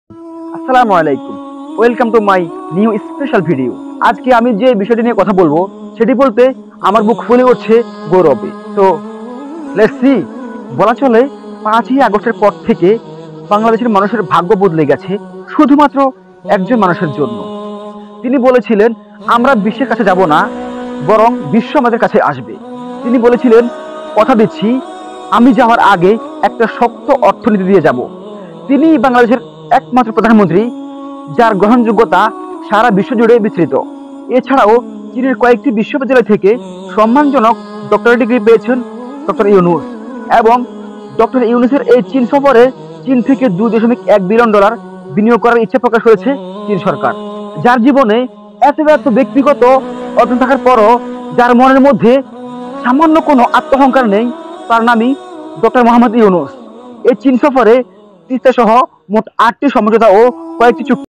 আসসালামু আলাইকুম, welcome to my new special video. আজকে আমি যে বিষয়টি নিয়ে কথা বলবো সেটি বলতে আমার বুক ফুলে উঠছে গৌরবে। So let's see. বলা চলে 5ই আগস্টের পর থেকে বাংলাদেশের মানুষের ভাগ্য বদলে গেছে শুধুমাত্র একজন মানুষের জন্য। তিনি বলেছিলেন আমরা বিশ্বের কাছে যাব না, বরং বিশ্ব আমাদের কাছে আসবে। তিনি বলেছিলেন কথা দিচ্ছি আমি যাওয়ার আগে একটা শক্ত অর্থনীতি দিয়ে যাব। তিনি বাংলাদেশের একমাত্র প্রধানমন্ত্রী যার গ্রহণযোগ্যতা সারা বিশ্ব জুড়ে বিস্তৃত। এছাড়াও চীনের কয়েকটি বিশ্ববিদ্যালয় থেকে সম্মানজনক ডক্টরেট ডিগ্রি পেয়েছেন ডক্টর ইউনূস, এবং ডক্টর ইউনূসের এই চীন সফরে চীন থেকে $2.1 বিলিয়ন বিনিয়োগ করার ইচ্ছা প্রকাশ করেছে চীন সরকার। যার জীবনে এত এত ব্যক্তিগত অর্জন থাকার পরও যার মনের মধ্যে সামান্য কোনো আত্মহংকার নেই, তার নামই ডক্টর মোহাম্মদ ইউনূস। এই চীন সফরে তিস্তা সহ মোট 8টি সমঝোতা ও কয়েকটি চুক্তি